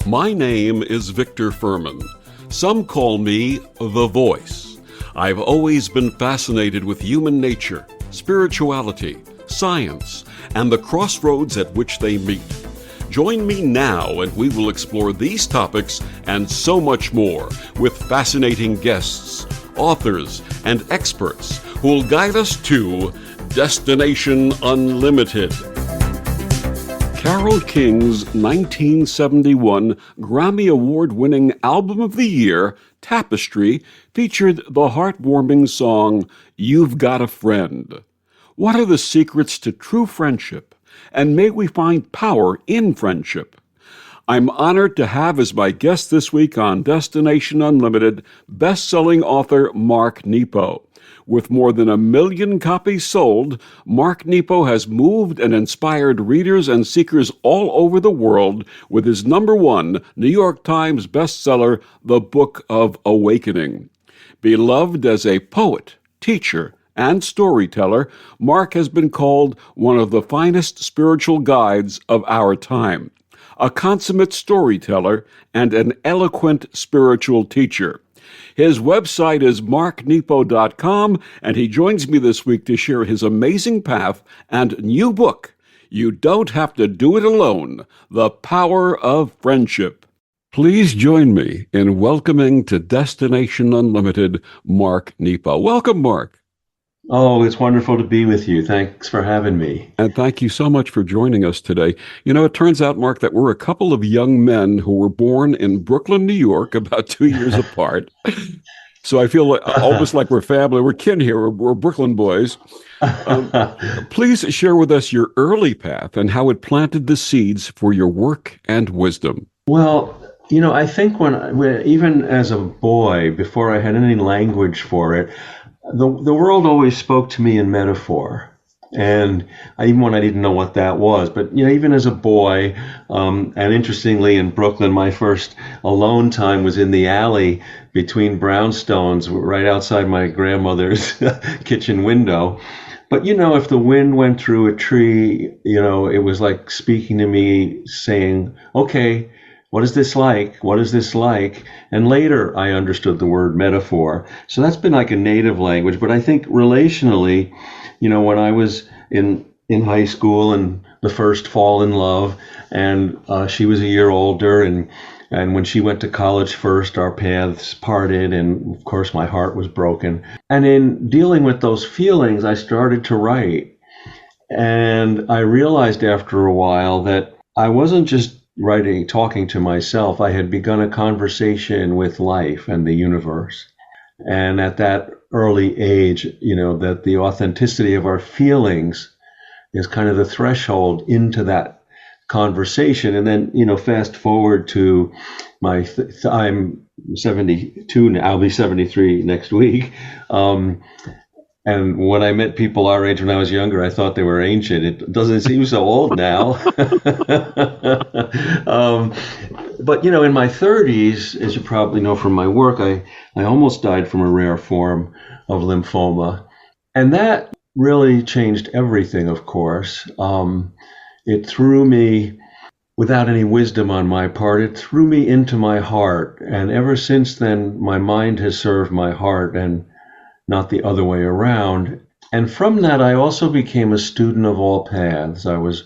My name is Victor Furman. Some call me The Voice. I've always been fascinated with human nature, spirituality, science, and the crossroads at which they meet. Join me now and we will explore these topics and so much more with fascinating guests, authors, and experts who will guide us to Destination Unlimited. Carole King's 1971 Grammy Award-winning Album of the Year, Tapestry, featured the heartwarming song, You've Got a Friend. What are the secrets to true friendship? And may we find power in friendship? I'm honored to have as my guest this week on Destination Unlimited best-selling author Mark Nepo. With more than 1 million copies sold, Mark Nepo has moved and inspired readers and seekers all over the world with his #1 New York Times bestseller, The Book of Awakening. Beloved as a poet, teacher, and storyteller, Mark has been called one of the finest spiritual guides of our time, a consummate storyteller, and an eloquent spiritual teacher. His website is marknepo.com, and he joins me this week to share his amazing path and new book, You Don't Have to Do It Alone, The Power of Friendship. Please join me in welcoming to Destination Unlimited, Mark Nepo. Welcome, Mark. Oh, it's wonderful to be with you. Thanks for having me. And thank you so much for joining us today. You know, it turns out, Mark, that we're a couple of young men who were born in Brooklyn, New York, about 2 years apart. So I feel almost like we're family. We're kin here. We're Brooklyn boys. Please share with us your early path and how it planted the seeds for your work and wisdom. Well, you know, I think when even as a boy, before I had any language for it, the world always spoke to me in metaphor. And even when I didn't know what that was, but you know, even as a boy, and interestingly in Brooklyn, my first alone time was in the alley between brownstones right outside my grandmother's kitchen window. But you know, if the wind went through a tree, you know, it was like speaking to me saying, okay, what is this like? What is this like? And later I understood the word metaphor. So that's been like a native language. But I think relationally, you know, when I was in high school and the first fall in love, and she was a year older, and when she went to college first, our paths parted, and of course my heart was broken. And in dealing with those feelings, I started to write. And I realized after a while that I wasn't just writing, talking to myself. I had begun a conversation with life and the universe. And at that early age, you know, that the authenticity of our feelings is kind of the threshold into that conversation. And then, you know, fast forward to I'm 72 now, I'll be 73 next week. And when I met people our age when I was younger, I thought they were ancient. It doesn't seem so old now. But, you know, in my 30s, as you probably know from my work, I almost died from a rare form of lymphoma. And that really changed everything, of course. It threw me, without any wisdom on my part, it threw me into my heart. And ever since then, my mind has served my heart and not the other way around. And from that, I also became a student of all paths. I was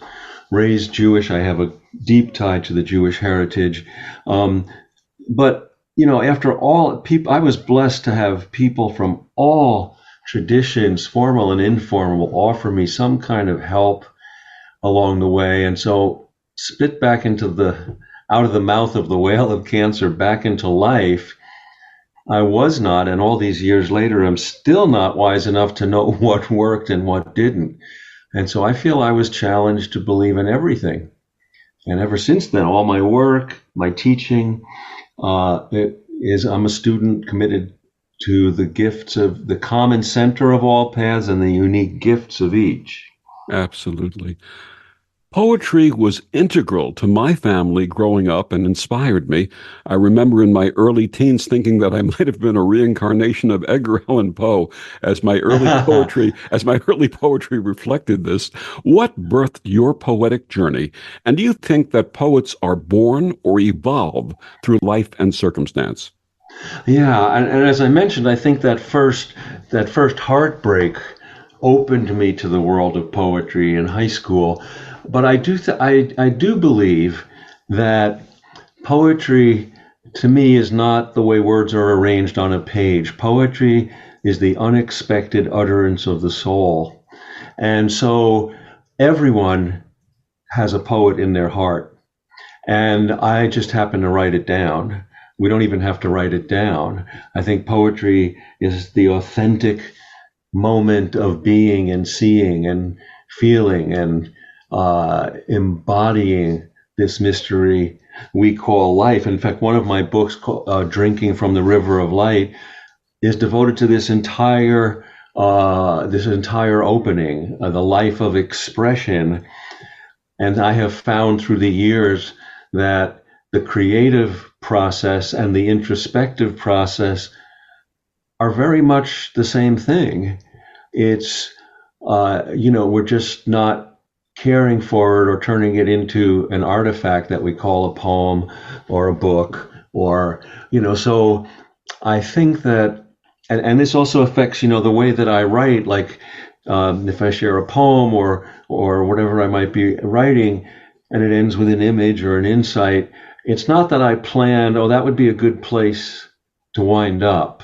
raised Jewish. I have a deep tie to the Jewish heritage. But, you know, after all, I was blessed to have people from all traditions, formal and informal, offer me some kind of help along the way. And so spit back out of the mouth of the whale of cancer back into life, I was not, and all these years later, I'm still not wise enough to know what worked and what didn't. And so I feel I was challenged to believe in everything. And ever since then, all my work, my teaching, I'm a student committed to the gifts of the common center of all paths and the unique gifts of each. Absolutely. Poetry was integral to my family growing up and inspired me. I remember in my early teens thinking that I might have been a reincarnation of Edgar Allan Poe as my early poetry reflected this. What birthed your poetic journey? And do you think that poets are born or evolve through life and circumstance? Yeah, and as I mentioned, I think that first heartbreak opened me to the world of poetry in high school. But I do believe that poetry to me is not the way words are arranged on a page. Poetry is the unexpected utterance of the soul. And so everyone has a poet in their heart. And I just happen to write it down. We don't even have to write it down. I think poetry is the authentic moment of being and seeing and feeling and embodying this mystery we call life. In fact, one of my books, Drinking from the River of Light, is devoted to this entire opening, the life of expression. And I have found through the years that the creative process and the introspective process are very much the same thing. It's, we're just not caring for it or turning it into an artifact that we call a poem or a book so I think that, and this also affects, the way that I write, like if I share a poem or whatever I might be writing, and it ends with an image or an insight, it's not that I planned, oh, that would be a good place to wind up.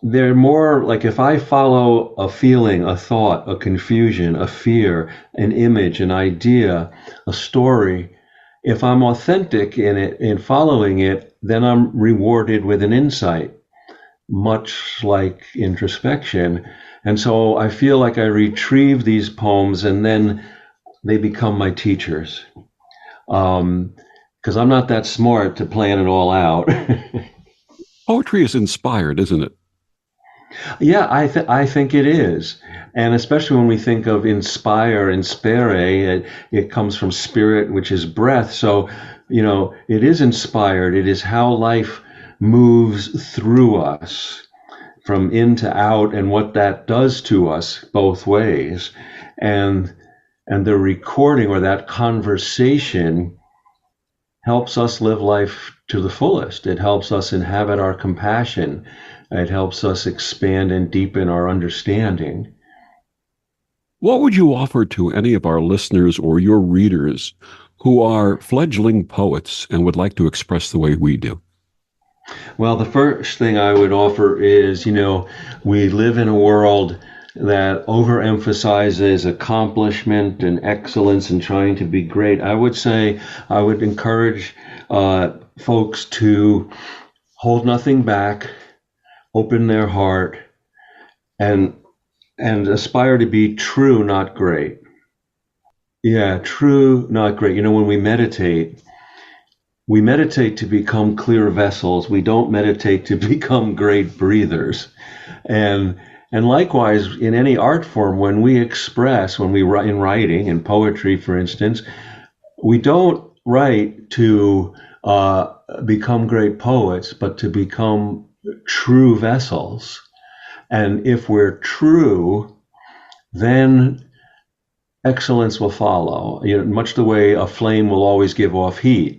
They're more like if I follow a feeling, a thought, a confusion, a fear, an image, an idea, a story, if I'm authentic in it, in following it, then I'm rewarded with an insight, much like introspection. And so I feel like I retrieve these poems and then they become my teachers. Because I'm not that smart to plan it all out. Poetry is inspired, isn't it? Yeah, I think it is. And especially when we think of inspire, it comes from spirit, which is breath. So, it is inspired. It is how life moves through us from in to out and what that does to us both ways. And the recording or that conversation helps us live life to the fullest. It helps us inhabit our compassion. It helps us expand and deepen our understanding. What would you offer to any of our listeners or your readers who are fledgling poets and would like to express the way we do? Well, the first thing I would offer is, we live in a world that overemphasizes accomplishment and excellence and trying to be great. I would say I would encourage folks to hold nothing back, open their heart, and aspire to be true, not great. Yeah, true, not great. When we meditate to become clear vessels. We don't meditate to become great breathers. And likewise, in any art form, when we express, when we write in writing, in poetry, for instance, we don't write to become great poets, but to become true vessels. And if we're true, then excellence will follow. Much the way a flame will always give off heat.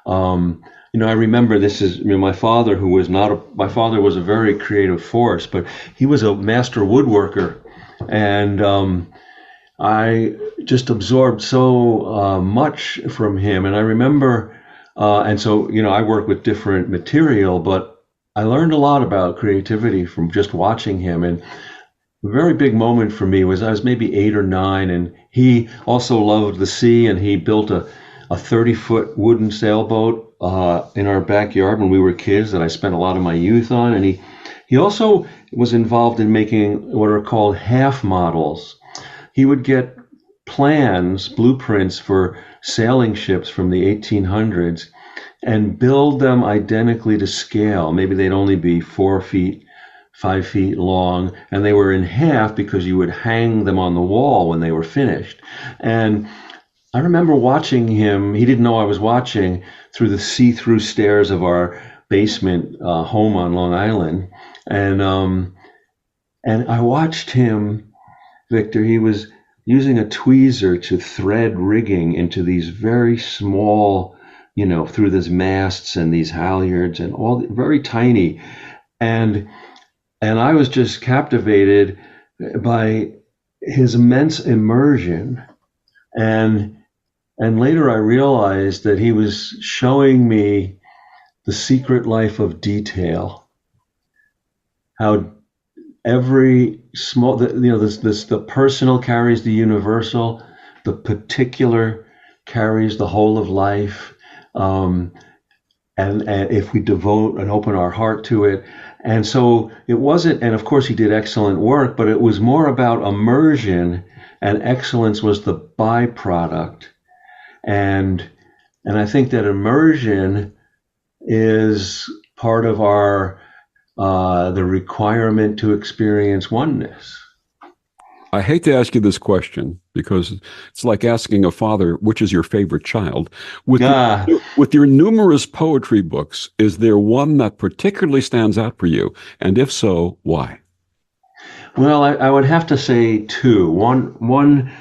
I remember this is my father, who was my father was a very creative force, but he was a master woodworker, and I just absorbed so much from him. And I remember, and so I work with different material, but I learned a lot about creativity from just watching him. And a very big moment for me was I was maybe 8 or 9, and he also loved the sea, and he built a 30-foot wooden sailboat in our backyard when we were kids that I spent a lot of my youth on. And he also was involved in making what are called half models. He would get plans, blueprints for sailing ships from the 1800s and build them identically to scale. Maybe they'd only be 4 feet 5 feet long, and they were in half because you would hang them on the wall when they were finished. And I remember watching him. He didn't know I was watching through the see-through stairs of our basement home on Long Island, and I watched him, Victor. He was using a tweezer to thread rigging into these very small, through these masts and these halyards and all very tiny, and I was just captivated by his immense immersion. And later I realized that he was showing me the secret life of detail, how every small, the personal carries the universal, the particular carries the whole of life. And if we devote and open our heart to it. And so it wasn't, and of course he did excellent work, but it was more about immersion, and excellence was the byproduct. And I think that immersion is part of our the requirement to experience oneness. I hate to ask you this question because it's like asking a father, which is your favorite child? With your numerous poetry books, is there one that particularly stands out for you? And if so, why? Well, I would have to say two. One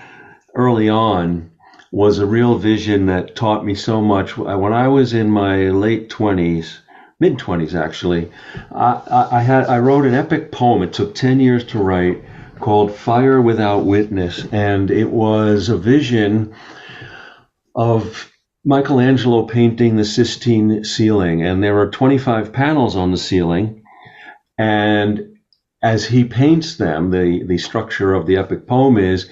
early on was a real vision that taught me so much. When I was in my late 20s, mid-20s actually, I wrote an epic poem. It took 10 years to write, called Fire Without Witness, and it was a vision of Michelangelo painting the Sistine ceiling, and there are 25 panels on the ceiling, and as he paints them, the structure of the epic poem is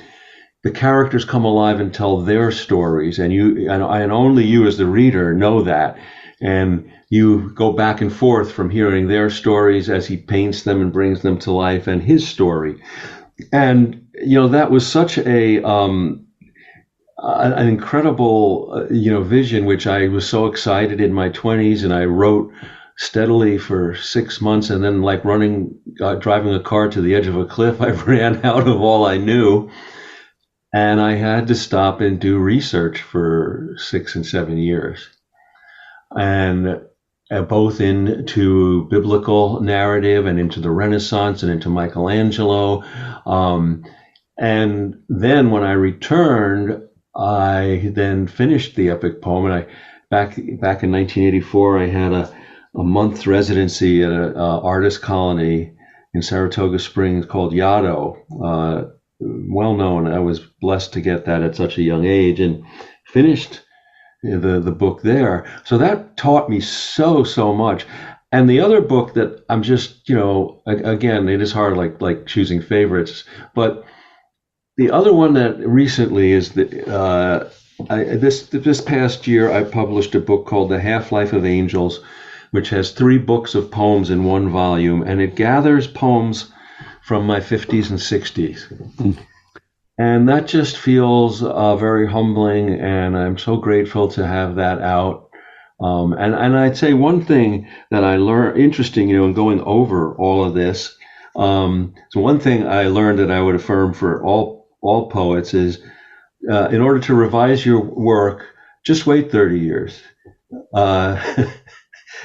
the characters come alive and tell their stories, and only you as the reader know that, and you go back and forth from hearing their stories as he paints them and brings them to life, and his story. And that was such an incredible vision, which I was so excited in my 20s, and I wrote steadily for 6 months, and then like driving a car to the edge of a cliff, I ran out of all I knew, and I had to stop and do research for 6 and 7 years, and both into biblical narrative and into the Renaissance and into Michelangelo. And then when I returned, I then finished the epic poem. And back in 1984, I had a month's residency at an artist colony in Saratoga Springs called Yaddo. Well known. I was blessed to get that at such a young age, and finished the book there. So that taught me so much. And the other book that I'm just, again, it is hard, like choosing favorites, but the other one that recently is that this past year I published a book called The Half-Life of Angels, which has 3 books of poems in one volume, and it gathers poems from my 50s and 60s. Mm. And that just feels very humbling, and I'm so grateful to have that out. And I'd say one thing that I learned, interesting, in going over all of this. So one thing I learned that I would affirm for all poets is, in order to revise your work, just wait 30 years.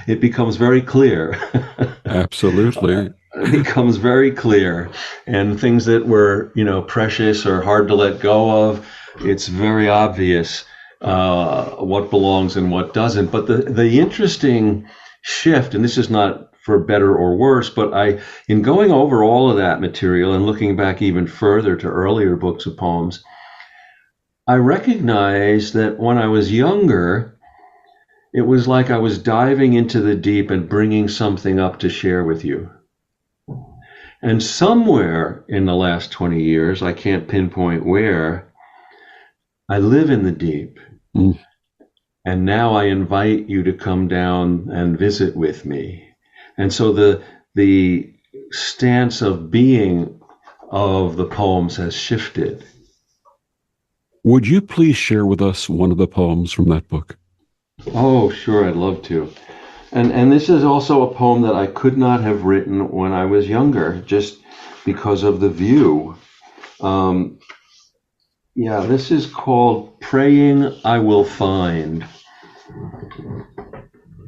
It becomes very clear. Absolutely. It becomes very clear, and things that were, precious or hard to let go of, it's very obvious what belongs and what doesn't. But the interesting shift, and this is not for better or worse, but in going over all of that material and looking back even further to earlier books of poems, I recognized that when I was younger, it was like I was diving into the deep and bringing something up to share with you. And somewhere in the last 20 years, I can't pinpoint where, I live in the deep. Mm. And now I invite you to come down and visit with me. And so the stance of being of the poems has shifted. Would you please share with us one of the poems from that book? Oh, sure, I'd love to. And this is also a poem that I could not have written when I was younger, just because of the view. Um, yeah, this is called Praying I Will Find.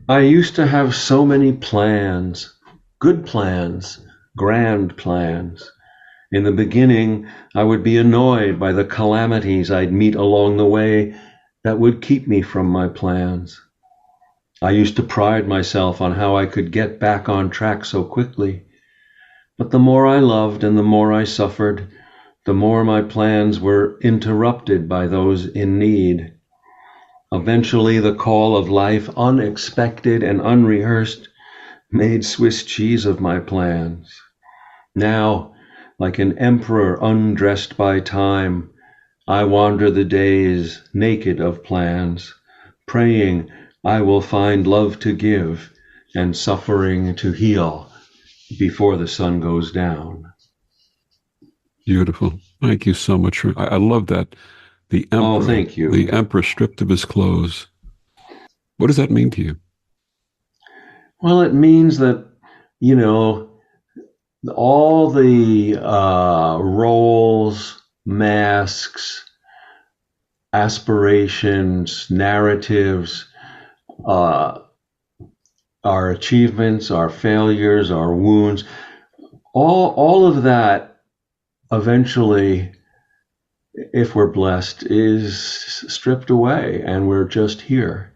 I used to have so many plans, good plans, grand plans. In the beginning, I would be annoyed by the calamities I'd meet along the way that would keep me from my plans. I used to pride myself on how I could get back on track so quickly. But the more I loved and the more I suffered, the more my plans were interrupted by those in need. Eventually, the call of life, unexpected and unrehearsed, made Swiss cheese of my plans. Now, like an emperor undressed by time, I wander the days naked of plans, praying I will find love to give and suffering to heal before the sun goes down. Beautiful. Thank you so much. I love that. Oh, thank you. The emperor stripped of his clothes. What does that mean to you? Well, it means that, you know, all the roles, masks, aspirations, narratives, our achievements, our failures, our wounds, all of that eventually, if we're blessed, is stripped away and we're just here.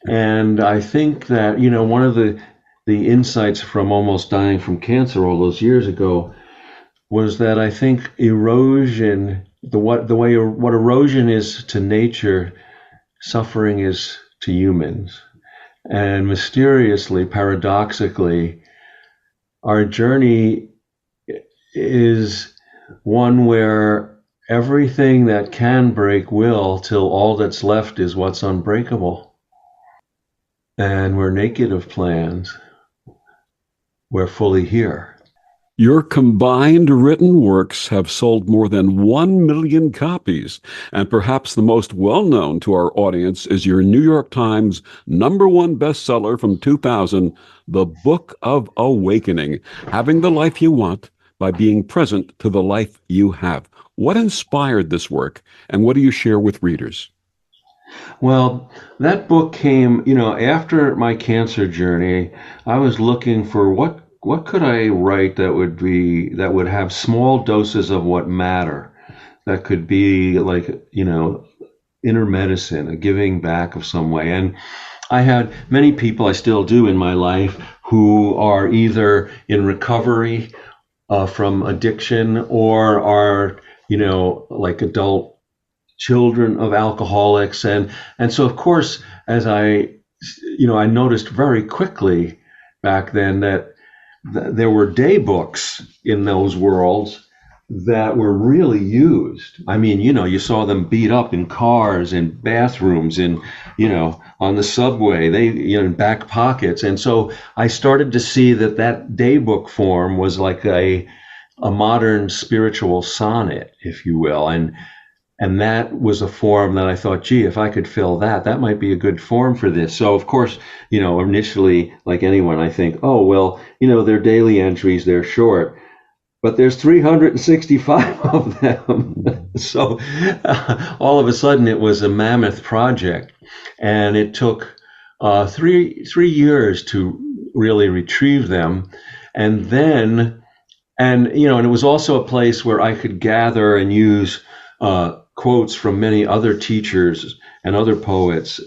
And I think that, you know, one of the insights from almost dying from cancer all those years ago was that I think erosion, what erosion is to nature, suffering is to humans. And mysteriously, paradoxically, our journey is one where everything that can break will, till all that's left is what's unbreakable. And we're naked of plans. We're fully here. Your combined written works have sold more than 1 million copies, and perhaps the most well-known to our audience is your New York Times #1 bestseller from 2000, The Book of Awakening, Having the Life You Want by Being Present to the Life You Have. What inspired this work, and what do you share with readers? Well, that book came, you know, after my cancer journey. I was looking for what could I write that would have small doses of what matter, that could be like, you know, inner medicine, a giving back of some way. And I had many people, I still do in my life, who are either in recovery from addiction or are, you know, like adult children of alcoholics. And so, of course, as I noticed very quickly back then that there were day books in those worlds that were really used. I mean, you know, you saw them beat up in cars, in bathrooms, in, you know, on the subway, in back pockets. And so I started to see that day book form was like a modern spiritual sonnet, if you will. And that was a form that I thought, gee, if I could fill that might be a good form for this. So, of course, you know, initially, like anyone, I think, oh, well, you know, they're daily entries, they're short, but there's 365 of them. So all of a sudden it was a mammoth project. And it took 3 years to really retrieve them. And then, and it was also a place where I could gather and use quotes from many other teachers and other poets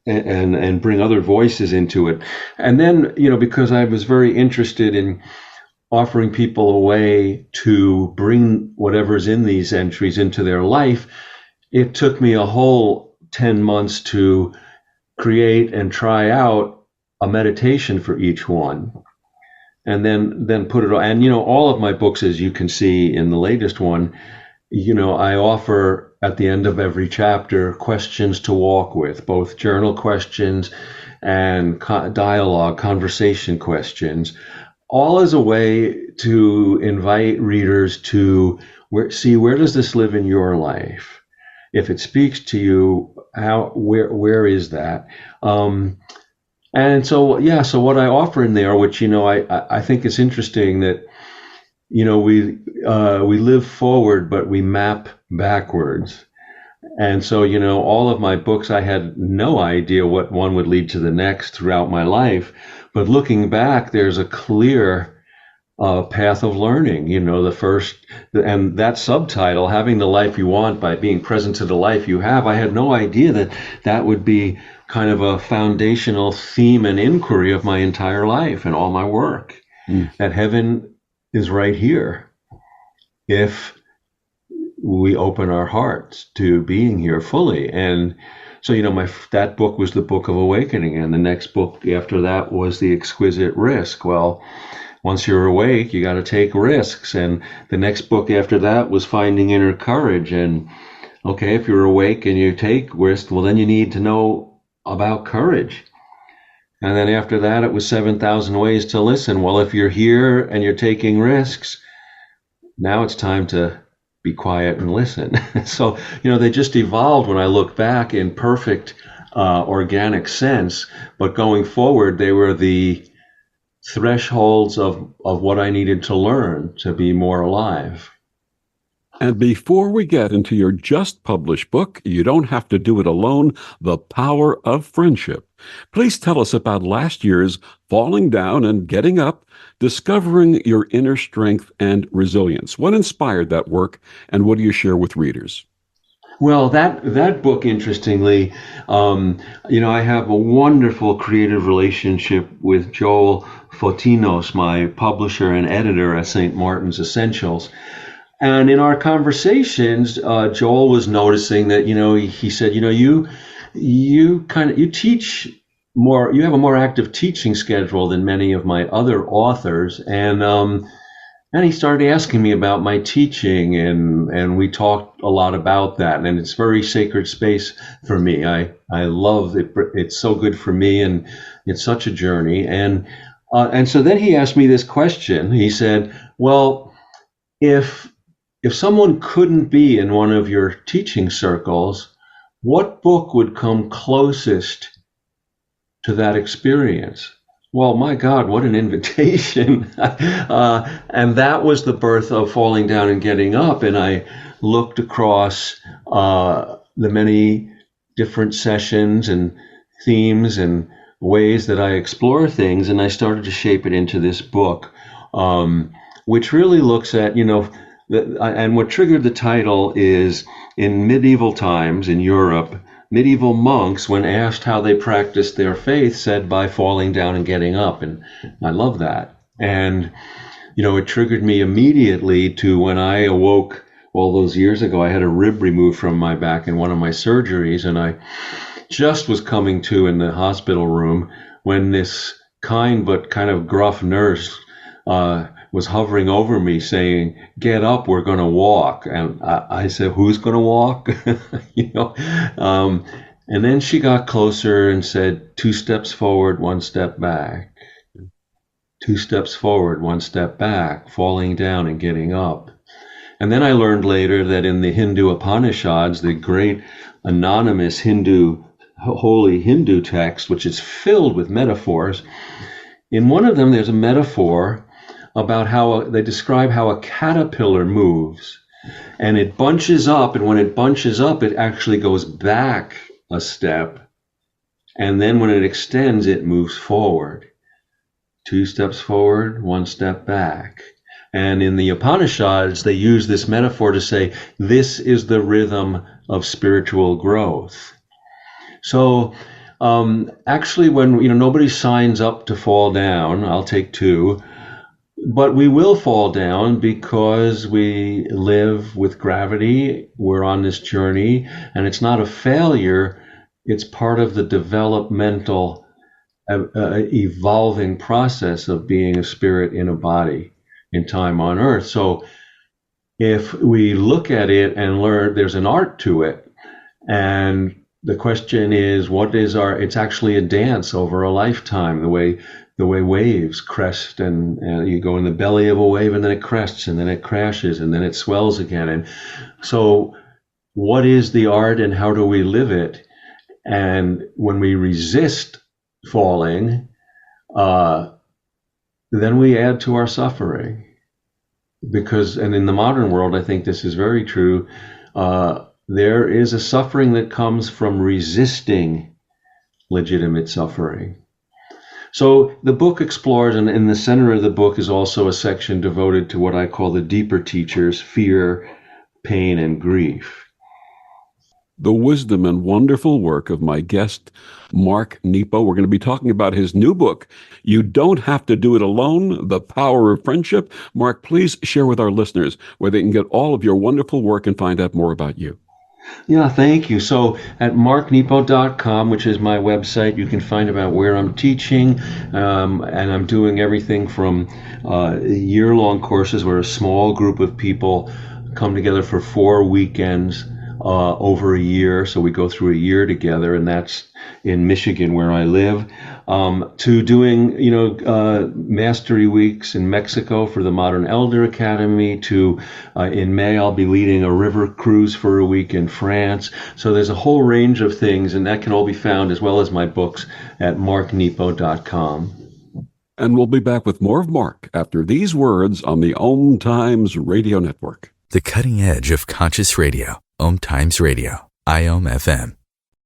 and bring other voices into it. And then, because I was very interested in offering people a way to bring whatever's in these entries into their life, it took me a whole 10 months to create and try out a meditation for each one. And then put it on. And, all of my books, as you can see in the latest one, I offer at the end of every chapter questions to walk with, both journal questions and dialogue, conversation questions, all as a way to invite readers to see where does this live in your life? If it speaks to you, where is that? And so, yeah, so what I offer in there, which, I think is interesting that, we live forward, but we map backwards. And so, all of my books, I had no idea what one would lead to the next throughout my life. But looking back, there's a clear path of learning. The first, and that subtitle, Having the Life You Want by Being Present to the Life You Have, I had no idea that that would be kind of a foundational theme and inquiry of my entire life and all my work. That heaven is right here if we open our hearts to being here fully. And so, that book was the Book of Awakening, and the next book after that was The Exquisite Risk. Well, once you're awake, you got to take risks. And the next book after that was Finding Inner Courage. And okay, if you're awake and you take risks, well, then you need to know about courage. And then after that, it was 7,000 Ways to Listen. Well, if you're here and you're taking risks, now it's time to be quiet and listen. So, they just evolved when I look back in perfect organic sense. But going forward, they were the thresholds of what I needed to learn to be more alive. And before we get into your just published book, You Don't Have to Do It Alone, The Power of Friendship, please tell us about last year's Falling Down and Getting Up, Discovering Your Inner Strength and Resilience. What inspired that work, and what do you share with readers? Well, that book, interestingly, I have a wonderful creative relationship with Joel Fotinos, my publisher and editor at St. Martin's Essentials. And in our conversations, Joel was noticing that, he said, you teach more, you have a more active teaching schedule than many of my other authors. And he started asking me about my teaching, and we talked a lot about that. And it's very sacred space for me. I love it. It's so good for me, and it's such a journey. And so then he asked me this question. He said, well, if someone couldn't be in one of your teaching circles, what book would come closest to that experience? Well, my God, what an invitation. And that was the birth of Falling Down and Getting Up. And I looked across the many different sessions and themes and ways that I explore things, and I started to shape it into this book, which really looks at, and what triggered the title is, in medieval times in Europe, medieval monks, when asked how they practiced their faith, said by falling down and getting up. And I love that. And, it triggered me immediately to when I awoke all those years ago. I had a rib removed from my back in one of my surgeries, and I just was coming to in the hospital room when this kind but kind of gruff nurse was hovering over me saying, "Get up, we're going to walk." And I said, "Who's going to walk?" And then she got closer and said, 2 steps forward, 1 step back. 2 steps forward, 1 step back, falling down and getting up. And then I learned later that in the Hindu Upanishads, the great anonymous holy Hindu text, which is filled with metaphors, in one of them there's a metaphor about how they describe how a caterpillar moves, and it bunches up, and when it bunches up, it actually goes back a step, and then when it extends, it moves forward. 2 steps forward, 1 step back. And in the Upanishads, they use this metaphor to say, this is the rhythm of spiritual growth. So actually, when nobody signs up to fall down, I'll take 2, but we will fall down because we live with gravity. We're on this journey, and it's not a failure. It's part of the developmental, evolving process of being a spirit in a body in time on earth. So if we look at it and learn, there's an art to it. And the question is, what is it's actually a dance over a lifetime, the way waves crest, and you go in the belly of a wave, and then it crests, and then it crashes, and then it swells again. And so what is the art, and how do we live it? And when we resist falling, uh, then we add to our suffering. Because, and in the modern world, I think this is very true. There is a suffering that comes from resisting legitimate suffering. So the book explores, and in the center of the book is also a section devoted to what I call the deeper teachers: fear, pain, and grief. The wisdom and wonderful work of my guest, Mark Nepo. We're going to be talking about his new book, You Don't Have to Do It Alone, The Power of Friendship. Mark, please share with our listeners where they can get all of your wonderful work and find out more about you. Yeah, thank you. So at marknepo.com, which is my website, you can find about where I'm teaching, and I'm doing everything from year-long courses where a small group of people come together for 4 weekends over a year. So we go through a year together, and that's in Michigan where I live, to doing, mastery weeks in Mexico for the Modern Elder Academy, to in May I'll be leading a river cruise for a week in France. So there's a whole range of things, and that can all be found, as well as my books, at marknepo.com. And we'll be back with more of Mark after these words on the Om Times Radio Network. The cutting edge of conscious radio. Om Times Radio. IOM FM.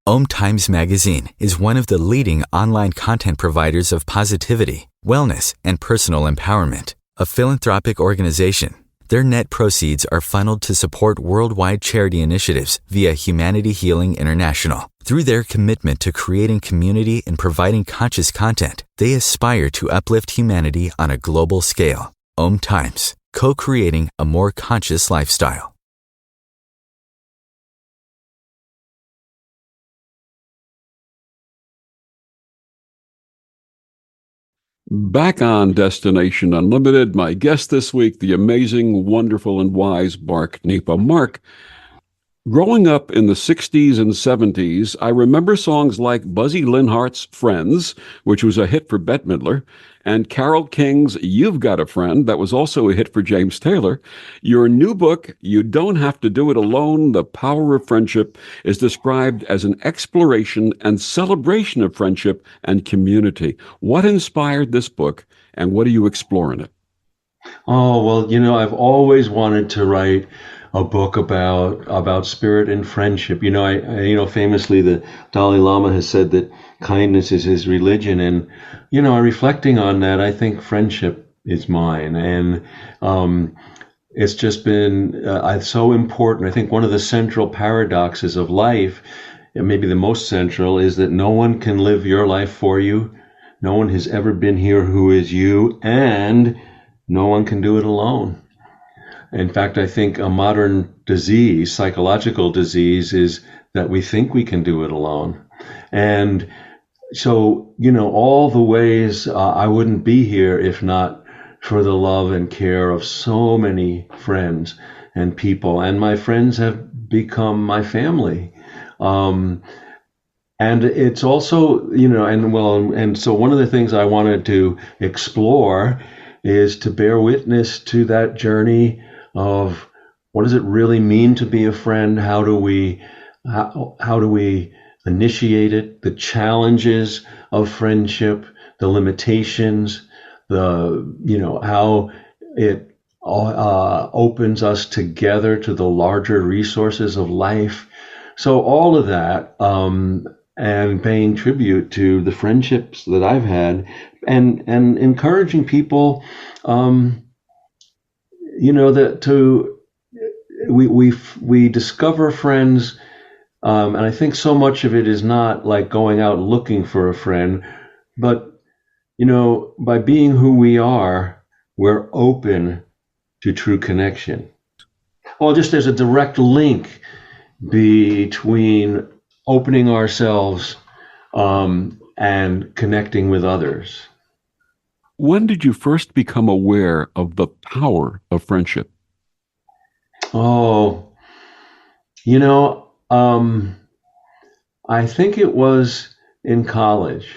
Om Times Magazine is one of the leading online content providers of positivity, wellness, and personal empowerment. A philanthropic organization, their net proceeds are funneled to support worldwide charity initiatives via Humanity Healing International. Through their commitment to creating community and providing conscious content, they aspire to uplift humanity on a global scale. Om Times, co-creating a more conscious lifestyle. Back on Destination Unlimited, my guest this week, the amazing, wonderful, and wise Mark Nepo. Mark, growing up in the 60s and 70s, I remember songs like Buzzy Linhart's Friends, which was a hit for Bette Midler, and Carole King's You've Got a Friend, that was also a hit for James Taylor. Your new book, You Don't Have to Do It Alone, The Power of Friendship, is described as an exploration and celebration of friendship and community. What inspired this book, and what do you explore in it? Oh, well, I've always wanted to write a book about spirit and friendship. Famously, the Dalai Lama has said that kindness is his religion, and reflecting on that, I think friendship is mine, and it's just been so important. I think one of the central paradoxes of life, and maybe the most central, is that no one can live your life for you. No one has ever been here who is you, and no one can do it alone. In fact, I think a modern disease, psychological disease, is that we think we can do it alone. And so, all the ways I wouldn't be here if not for the love and care of so many friends and people. And my friends have become my family. And it's also, and so one of the things I wanted to explore is to bear witness to that journey of what does it really mean to be a friend? How do we initiate it? The challenges of friendship, the limitations, how it opens us together to the larger resources of life. So all of that, and paying tribute to the friendships that I've had, and encouraging people, we discover friends, and I think so much of it is not like going out looking for a friend, but by being who we are, we're open to true connection. Well, just there's a direct link between opening ourselves and connecting with others. When did you first become aware of the power of friendship? Oh, I think it was in college.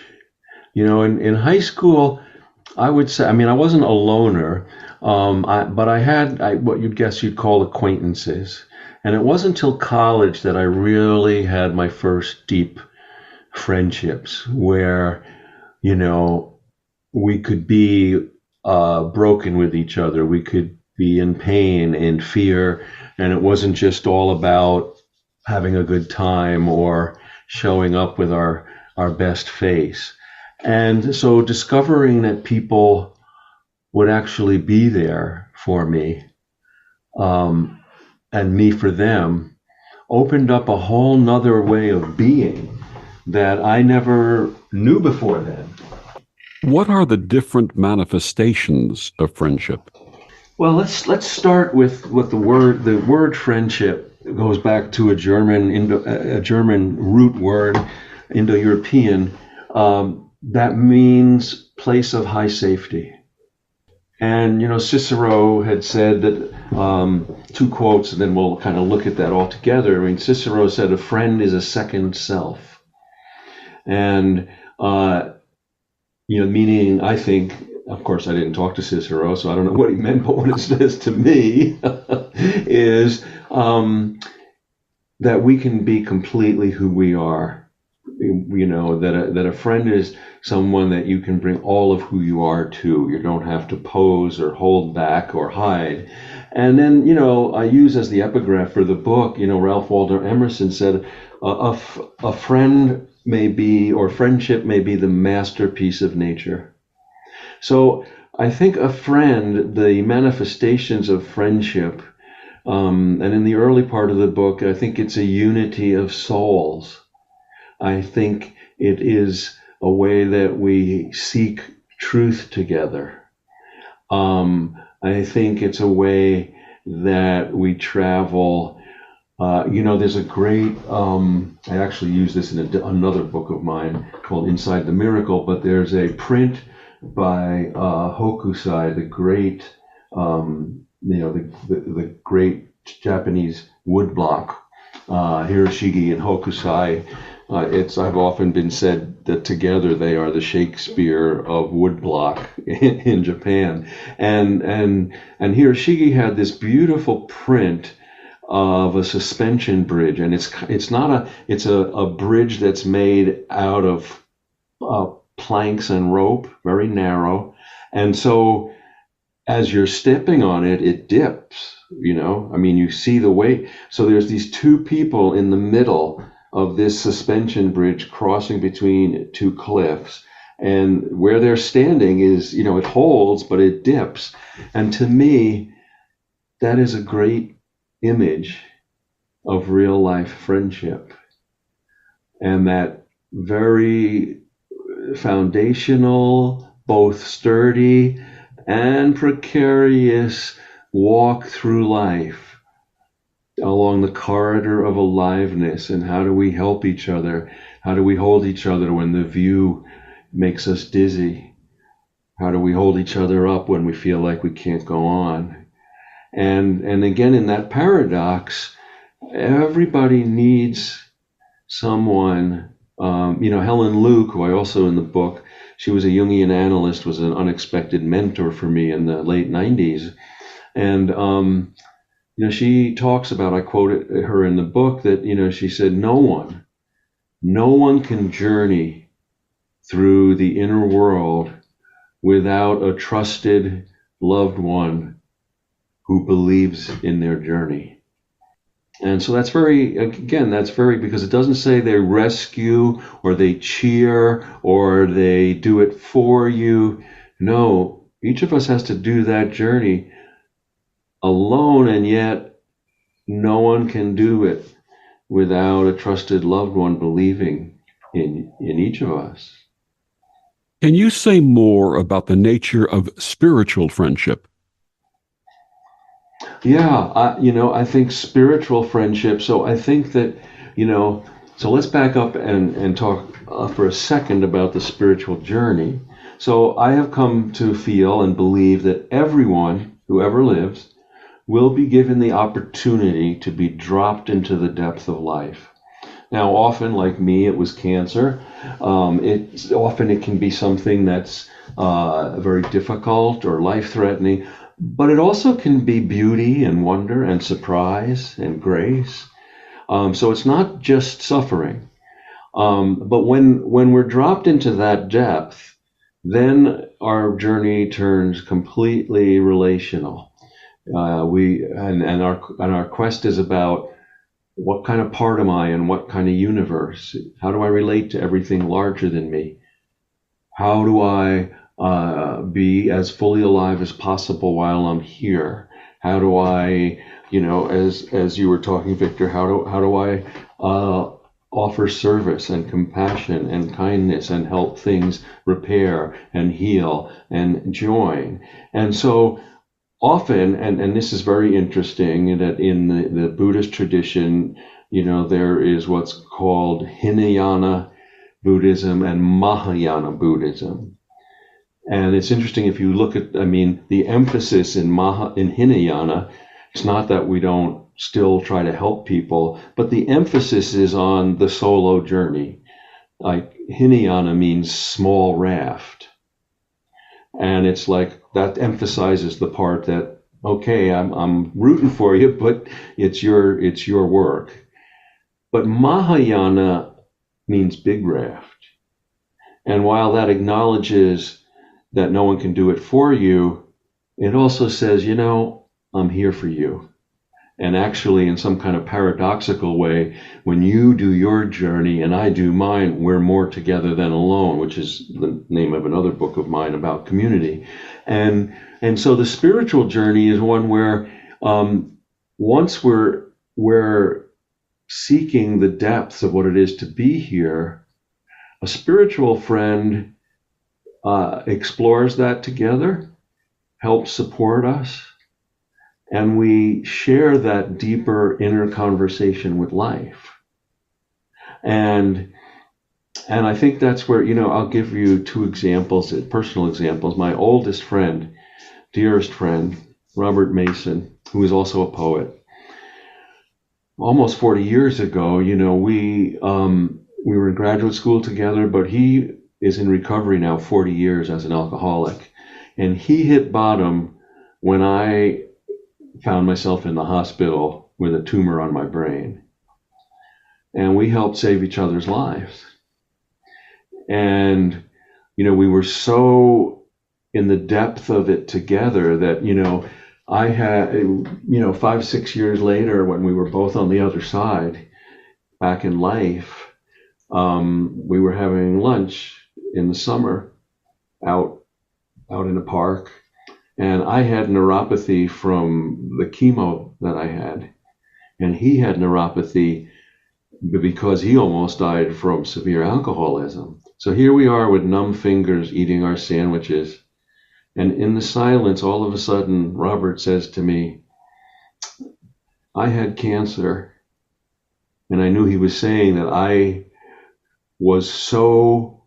In high school, I would say, I wasn't a loner, but I had what you'd call acquaintances. And it wasn't until college that I really had my first deep friendships where you know, we could be broken with each other. We could be in pain and fear. And it wasn't just all about having a good time or showing up with our best face. And so discovering that people would actually be there for me, and me for them, opened up a whole nother way of being that I never knew before then. What are the different manifestations of friendship? Well, let's start with what the word friendship goes back to a German root word, Indo-European, that means place of high safety. And Cicero had said that, two quotes, and then we'll kind of look at that all together. I mean, Cicero said, "A friend is a second self," and meaning, I think, of course, I didn't talk to Cicero, so I don't know what he meant, but what it says to me is that we can be completely who we are. That a friend is someone that you can bring all of who you are to. You don't have to pose or hold back or hide. And then, I use as the epigraph for the book, Ralph Waldo Emerson said, a friend may be, or friendship may be, the masterpiece of nature. So I think a friend, the manifestations of friendship, and in the early part of the book, I think it's a unity of souls. I think it is a way that we seek truth together. I think it's a way that we travel. There's a great, I actually use this in another book of mine called Inside the Miracle, but there's a print by Hokusai, the great, the great Japanese woodblock, Hiroshige and Hokusai. I've often been said that together they are the Shakespeare of woodblock in Japan. And Hiroshige had this beautiful print of a suspension bridge, and it's a bridge that's made out of planks and rope, very narrow, and so as you're stepping on it, it dips. You see the weight. So there's these two people in the middle of this suspension bridge crossing between two cliffs, and where they're standing is, it holds, but it dips. And to me, that is a great image of real life friendship, and that very foundational, both sturdy and precarious walk through life along the corridor of aliveness. And how do we help each other? How do we hold each other when the view makes us dizzy? How do we hold each other up when we feel like we can't go on? And again, in that paradox, everybody needs someone. Helen Luke, who I also in the book, she was a Jungian analyst, was an unexpected mentor for me in the late 90s. And she talks about, I quoted her in the book, that, she said, no one can journey through the inner world without a trusted loved one who believes in their journey. And so that's very, because it doesn't say they rescue or they cheer or they do it for you. No, each of us has to do that journey alone, and yet no one can do it without a trusted loved one believing in each of us. Can you say more about the nature of spiritual friendship? Yeah, I think spiritual friendship. So I think that, so let's back up and talk for a second about the spiritual journey. So I have come to feel and believe that everyone who ever lives will be given the opportunity to be dropped into the depth of life. Now, often, like me, it was cancer. It can be something that's very difficult or life-threatening, but it also can be beauty and wonder and surprise and grace. So it's not just suffering. But when we're dropped into that depth, then our journey turns completely relational. Our quest is about what kind of part am I in what kind of universe? How do I relate to everything larger than me? How do I be as fully alive as possible while I'm here? How do I, as you were talking, Victor, how do I offer service and compassion and kindness and help things repair and heal and join? And so often, and this is very interesting, that in the Buddhist tradition, there is what's called Hinayana Buddhism and Mahayana Buddhism. And it's interesting if you look at, the emphasis in Hinayana, it's not that we don't still try to help people, but the emphasis is on the solo journey. Like Hinayana means small raft. And it's like that emphasizes the part that, okay, I'm rooting for you, but it's your work. But Mahayana means big raft. And while that acknowledges that no one can do it for you, it also says, I'm here for you. And actually, in some kind of paradoxical way, when you do your journey and I do mine, we're more together than alone, which is the name of another book of mine about community. And so the spiritual journey is one where once we're seeking the depths of what it is to be here, a spiritual friend explores that together, helps support us, and we share that deeper inner conversation with life. And I think that's where, I'll give you two examples, personal examples. My oldest friend, dearest friend, Robert Mason, who is also a poet, almost 40 years ago, we were in graduate school together, but he is in recovery now 40 years as an alcoholic. And he hit bottom when I found myself in the hospital with a tumor on my brain. And we helped save each other's lives. And, we were so in the depth of it together that, I had, 5-6 years later, when we were both on the other side, back in life, we were having lunch in the summer out in a park. And I had neuropathy from the chemo that I had. And he had neuropathy because he almost died from severe alcoholism. So here we are with numb fingers eating our sandwiches. And in the silence, all of a sudden, Robert says to me, I had cancer. And I knew he was saying that I was so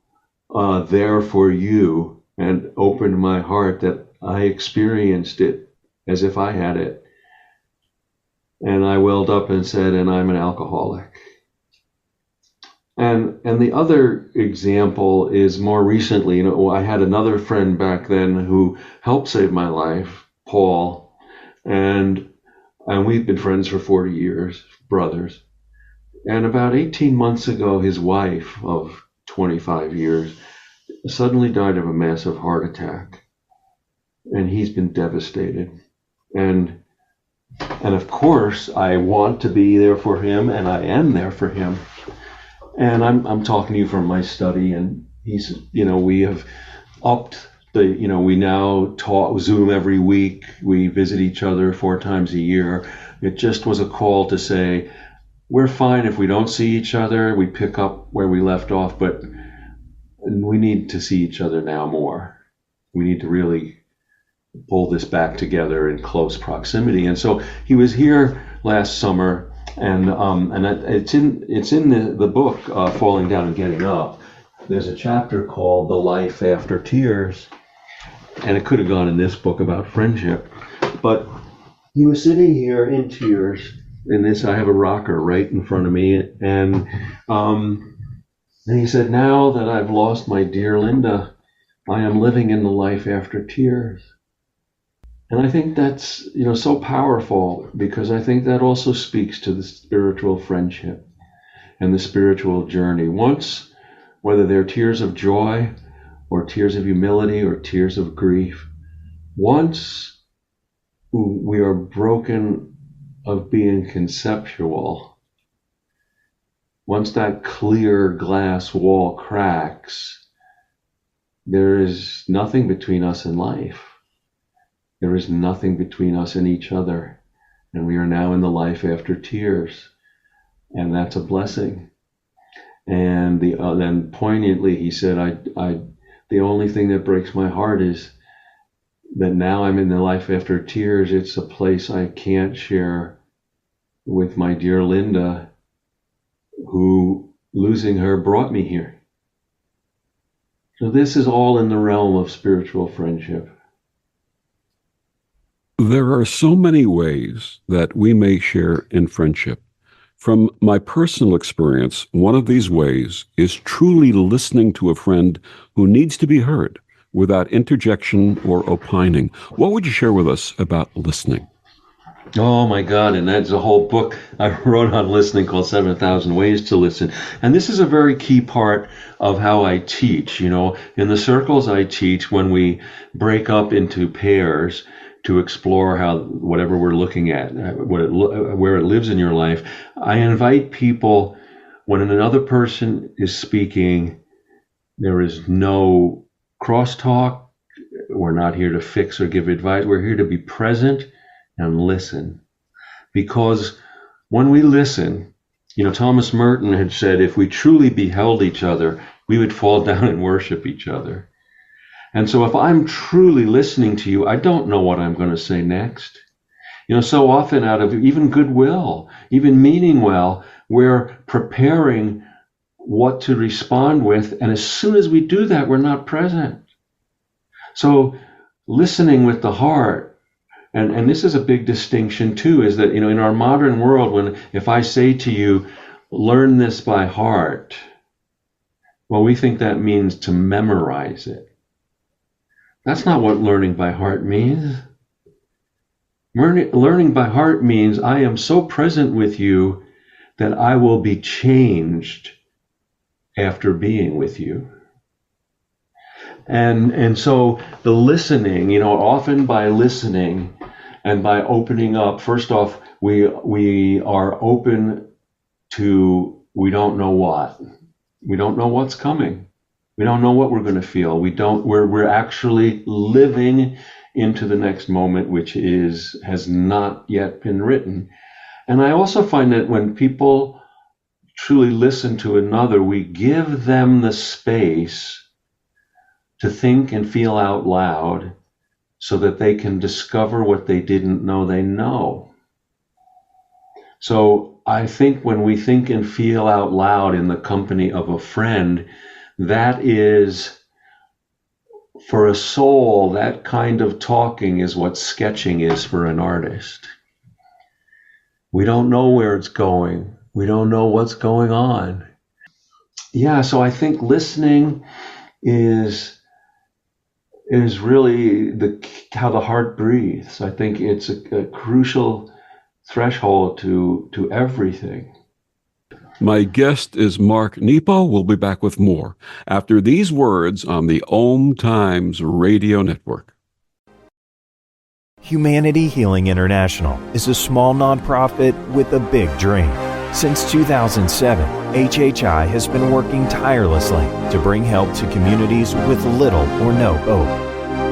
there for you and opened my heart that I experienced it as if I had it. And I welled up and said, and I'm an alcoholic. And the other example is more recently, I had another friend back then who helped save my life, Paul, and we've been friends for 40 years, brothers. And about 18 months ago, his wife of 25 years suddenly died of a massive heart attack. And he's been devastated. And of course, I want to be there for him, and I am there for him. And I'm talking to you from my study, and he's, we have upped the, we now talk Zoom every week. We visit each other 4 times a year. It just was a call to say, we're fine if we don't see each other. We pick up where we left off, but we need to see each other now more. We need to really pull this back together in close proximity. And so he was here last summer, and it's in the book Falling Down and Getting Up. There's a chapter called The Life After Tears, and it could have gone in this book about friendship, but he was sitting here in tears. In this, I have a rocker right in front of me, and he said, now that I've lost my dear Linda, I am living in the life after tears. And I think that's, so powerful, because I think that also speaks to the spiritual friendship and the spiritual journey. Once, whether they're tears of joy or tears of humility or tears of grief. Once we are broken of being conceptual, once that clear glass wall cracks, there is nothing between us and life. There is nothing between us and each other. And we are now in the life after tears. And that's a blessing. And then poignantly, he said, the only thing that breaks my heart is that now I'm in the life after tears. It's a place I can't share with my dear Linda, who, losing her, brought me here. So this is all in the realm of spiritual friendship. There are so many ways that we may share in friendship. From my personal experience, one of these ways is truly listening to a friend who needs to be heard without interjection or opining. What would you share with us about listening? Oh my God, and that's a whole book I wrote on listening called 7,000 Ways to Listen. And this is a very key part of how I teach. You know, in the circles I teach, when we break up into pairs to explore how whatever we're looking at, where it lives in your life, I invite people, when another person is speaking, there is no crosstalk. We're not here to fix or give advice. We're here to be present and listen. Because when we listen, you know, Thomas Merton had said, if we truly beheld each other, we would fall down and worship each other. And so if I'm truly listening to you, I don't know what I'm going to say next. You know, so often out of even goodwill, even meaning well, we're preparing what to respond with. And as soon as we do that, we're not present. So listening with the heart, and this is a big distinction too, is that, you know, in our modern world, if I say to you, learn this by heart, well, we think that means to memorize it. That's not what learning by heart means. Learning by heart means I am so present with you that I will be changed after being with you. And so the listening, you know, often by listening and by opening up, first off, we are open to, we don't know what. We don't know what's coming. We don't know what we're going to feel. We're actually living into the next moment, which has not yet been written. And I also find that when people truly listen to another, we give them the space to think and feel out loud so that they can discover what they didn't know they know. So I think when we think and feel out loud in the company of a friend, that is, for a soul, that kind of talking is what sketching is for an artist. We don't know where it's going. We don't know what's going on. Yeah, so I think listening is really how the heart breathes. I think it's a crucial threshold to everything. My guest is Mark Nepo. We'll be back with more after these words on the Om Times Radio Network. Humanity Healing International is a small nonprofit with a big dream. Since 2007, HHI has been working tirelessly to bring help to communities with little or no hope.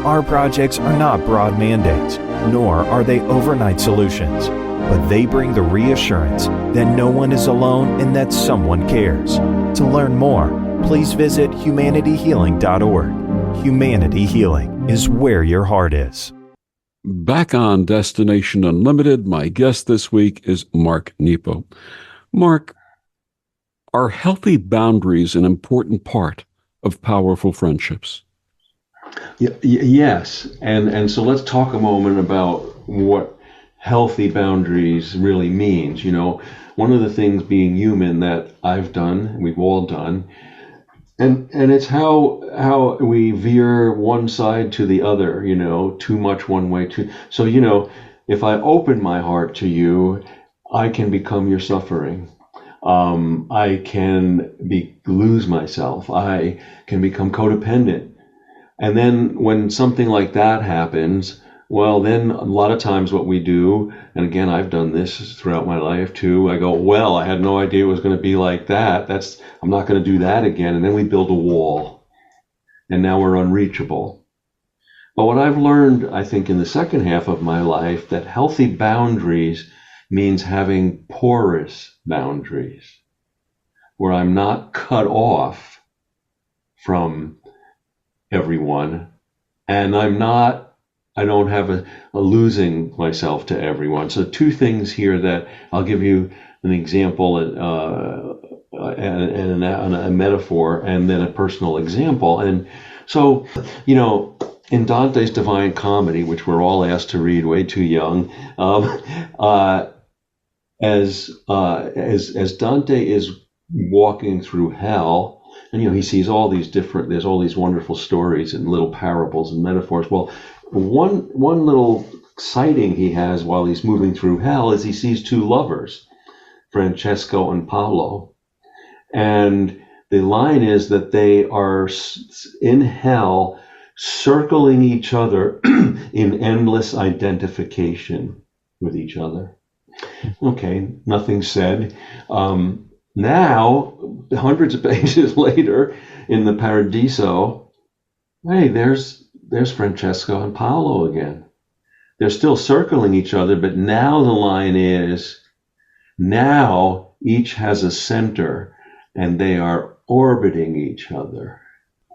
Our projects are not broad mandates, nor are they overnight solutions, but they bring the reassurance that no one is alone and that someone cares. To learn more, please visit humanityhealing.org. Humanity Healing is where your heart is. Back on Destination Unlimited, my guest this week is Mark Nepo. Mark, are healthy boundaries an important part of powerful friendships? Yes, and so let's talk a moment about what healthy boundaries really means. You know, one of the things being human that I've done, we've all done, and it's how we veer one side to the other, you know, too much one way. So, you know, if I open my heart to you, I can become your suffering. I can lose myself. I can become codependent. And then when something like that happens, well, then a lot of times what we do, and again, I've done this throughout my life too, I go, well, I had no idea it was going to be like that. I'm not going to do that again. And then we build a wall, and now we're unreachable. But what I've learned, I think, in the second half of my life, that healthy boundaries means having porous boundaries, where I'm not cut off from everyone, and I don't have a losing myself to everyone. So two things here that I'll give you an example and a metaphor, and then a personal example. And so, in Dante's Divine Comedy, which we're all asked to read way too young, as Dante is walking through hell, and he sees there's all these wonderful stories and little parables and metaphors. Well, one little sighting he has while he's moving through hell is he sees two lovers, Francesco and Paolo. And the line is that they are in hell circling each other in endless identification with each other. Okay, nothing said. Now, hundreds of pages later, in the Paradiso, hey, there's Francesco and Paolo again. They're still circling each other, but now the line is, now each has a center, and they are orbiting each other.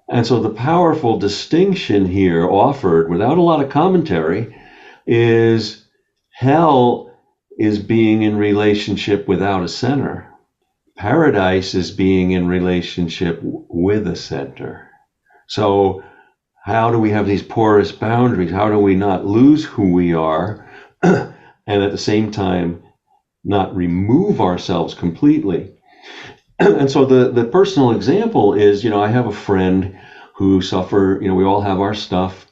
And so the powerful distinction here offered, without a lot of commentary, is hell is being in relationship without a center. Paradise is being in relationship with a center. So how do we have these porous boundaries? How do we not lose who we are and at the same time not remove ourselves completely? And so the personal example is, I have a friend who we all have our stuff,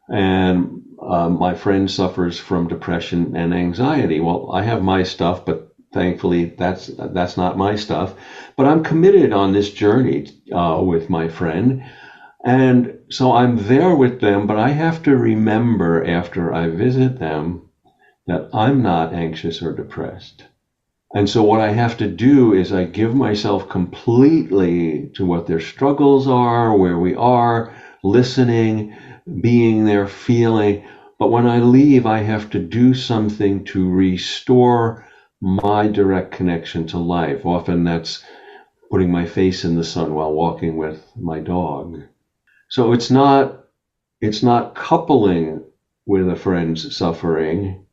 and my friend suffers from depression and anxiety. Well, I have my stuff, but thankfully, that's not my stuff, but I'm committed on this journey with my friend. And so I'm there with them, but I have to remember after I visit them that I'm not anxious or depressed. And so what I have to do is I give myself completely to what their struggles are, where we are, listening, being there, feeling. But when I leave, I have to do something to restore my direct connection to life. Often that's putting my face in the sun while walking with my dog. So it's not coupling with a friend's suffering,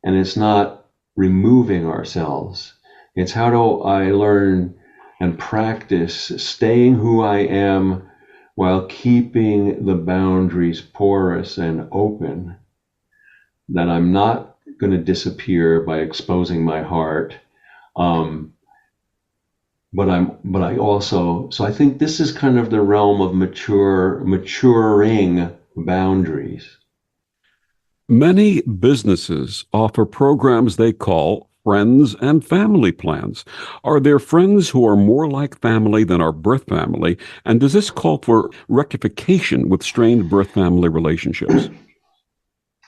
and it's not removing ourselves. It's how do I learn and practice staying who I am while keeping the boundaries porous and open, that I'm not going to disappear by exposing my heart. But I think this is kind of the realm of maturing boundaries. Many businesses offer programs they call friends and family plans. Are there friends who are more like family than our birth family? And does this call for rectification with strained birth family relationships?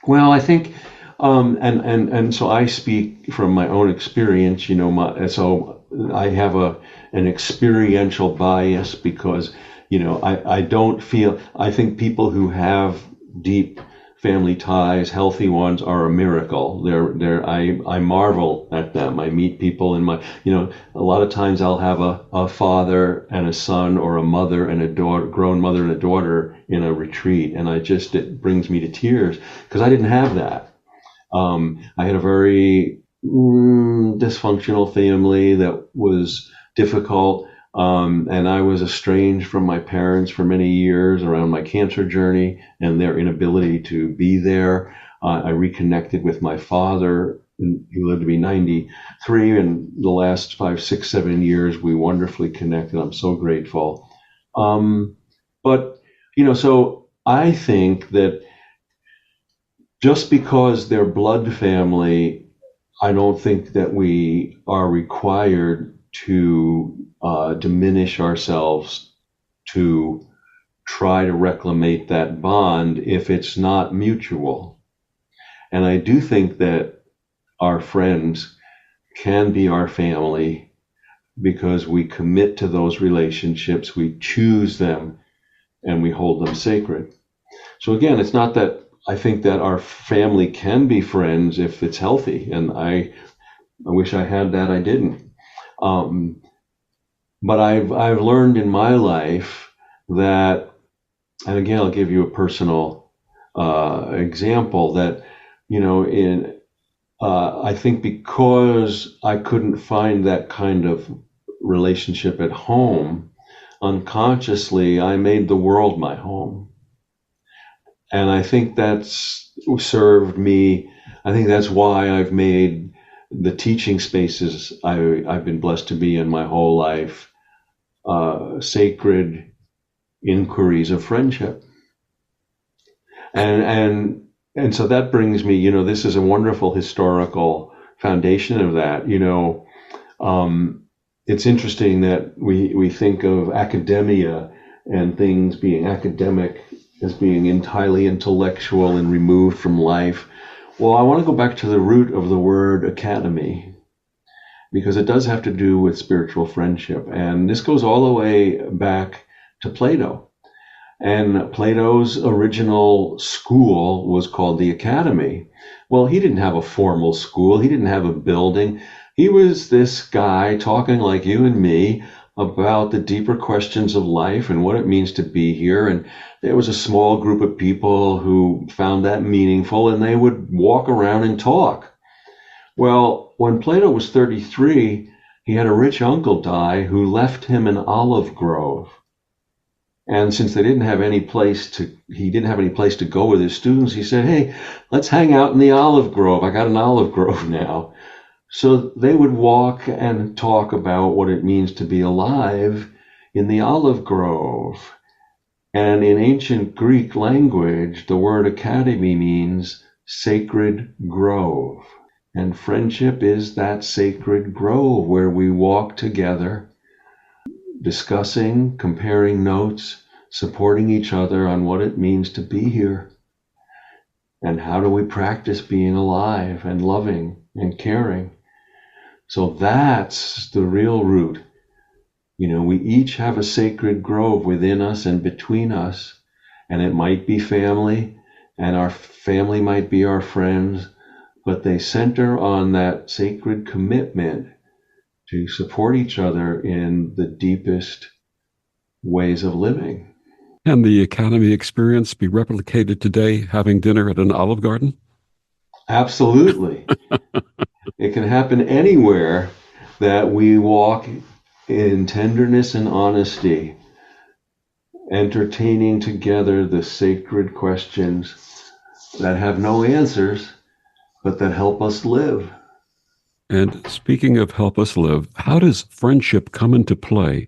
Well, I think, and so I speak from my own experience. So I have an experiential bias because, I don't feel. I think people who have deep family ties, healthy ones, are a miracle. I marvel at them. I meet people in my, a lot of times I'll have a father and a son, or a mother and a daughter, grown mother and a daughter in a retreat, and it brings me to tears because I didn't have that. I had a very dysfunctional family that was difficult, and I was estranged from my parents for many years around my cancer journey and their inability to be there. I reconnected with my father, who lived to be 93, and the last 5, 6, 7 years we wonderfully connected. I'm so grateful. But so I think that just because they're blood family, I don't think that we are required to diminish ourselves to try to reclamate that bond if it's not mutual. And I do think that our friends can be our family because we commit to those relationships, we choose them, and we hold them sacred. So again, it's not that I think that our family can be friends if it's healthy, and I wish I had that. I didn't. But I've learned in my life that, and again, I'll give you a personal example that, I think because I couldn't find that kind of relationship at home, unconsciously, I made the world my home. And I think that's served me. I think that's why I've made the teaching spaces I've been blessed to be in my whole life sacred inquiries of friendship. And so that brings me, this is a wonderful historical foundation of that. It's interesting that we think of academia and things being academic as being entirely intellectual and removed from life. Well, I want to go back to the root of the word academy, because it does have to do with spiritual friendship. And this goes all the way back to Plato. And Plato's original school was called the Academy. Well, he didn't have a formal school. He didn't have a building. He was this guy talking like you and me about the deeper questions of life and what it means to be here. And there was a small group of people who found that meaningful, and they would walk around and talk. Well, when Plato was 33, he had a rich uncle die who left him an olive grove. And since he didn't have any place to go with his students, he said, "Hey, let's hang out in the olive grove. I got an olive grove now." So they would walk and talk about what it means to be alive in the olive grove. And in ancient Greek language, the word academy means sacred grove. And friendship is that sacred grove where we walk together, discussing, comparing notes, supporting each other on what it means to be here. And how do we practice being alive and loving and caring? So that's the real root. We each have a sacred grove within us and between us, and it might be family, and our family might be our friends, but they center on that sacred commitment to support each other in the deepest ways of living. Can the Academy experience be replicated today, having dinner at an Olive Garden? Absolutely. It can happen anywhere that we walk in tenderness and honesty, entertaining together the sacred questions that have no answers, but that help us live. And speaking of help us live, how does friendship come into play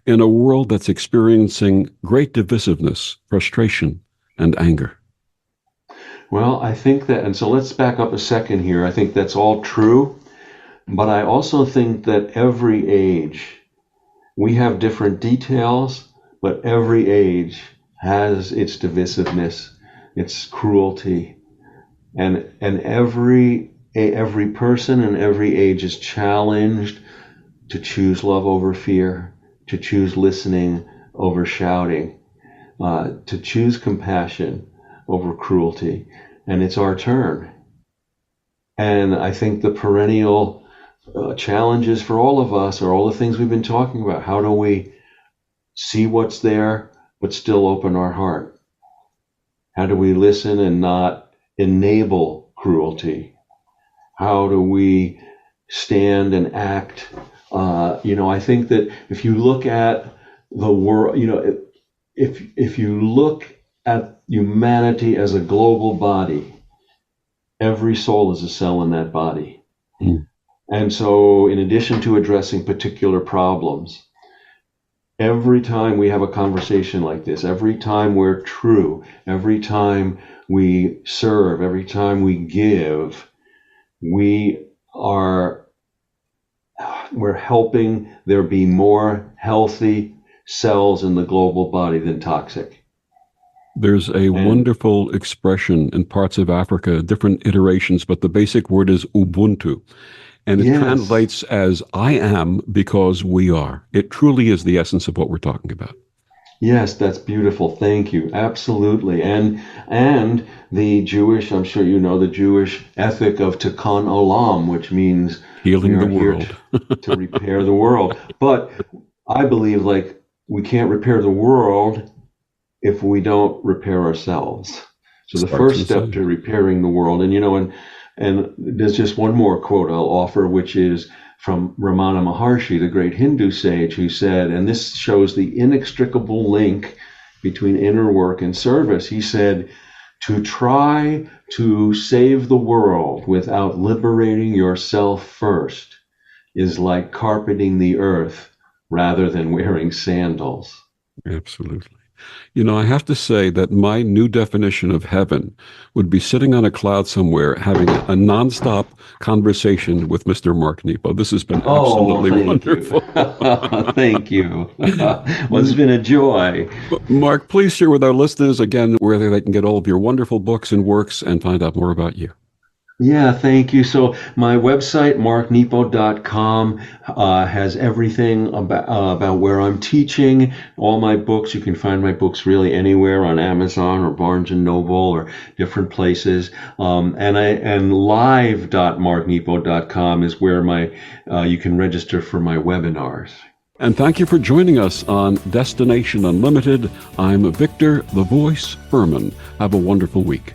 in a world that's experiencing great divisiveness, frustration, and anger? Well, I think that, and so let's back up a second here. I think that's all true, but I also think that every age, we have different details, but every age has its divisiveness, its cruelty, and every person in every age is challenged to choose love over fear, to choose listening over shouting, to choose compassion over cruelty. And it's our turn. And I think the perennial challenges for all of us are all the things we've been talking about. How do we see what's there, but still open our heart? How do we listen and not enable cruelty? How do we stand and act? I think that if you look at the world, if you look at humanity as a global body, every soul is a cell in that body. Mm. And so in addition to addressing particular problems, every time we have a conversation like this, every time we're true, every time we serve, every time we give, we're helping there be more healthy cells in the global body than toxic. There's a wonderful expression in parts of Africa, different iterations, but the basic word is Ubuntu. And it translates as I am because we are. It truly is the essence of what we're talking about. Yes, that's beautiful. Thank you. Absolutely. And the Jewish, I'm sure you know, the Jewish ethic of Tikkun Olam, which means healing we are the world. here to repair the world. But I believe like we can't repair the world if we don't repair ourselves. So the first step to repairing the world, and there's just one more quote I'll offer, which is from Ramana Maharshi, the great Hindu sage, who said, and this shows the inextricable link between inner work and service. He said, to try to save the world without liberating yourself first is like carpeting the earth rather than wearing sandals. Absolutely. I have to say that my new definition of heaven would be sitting on a cloud somewhere having a nonstop conversation with Mr. Mark Nepo. This has been absolutely wonderful. Thank you. Well, it's been a joy. Mark, please share with our listeners again where they can get all of your wonderful books and works and find out more about you. Yeah, thank you. So my website, marknepo.com, has everything about where I'm teaching, all my books. You can find my books really anywhere on Amazon or Barnes & Noble or different places. And live.marknepo.com is where you can register for my webinars. And thank you for joining us on Destination Unlimited. I'm Victor, the Voice Furman. Have a wonderful week.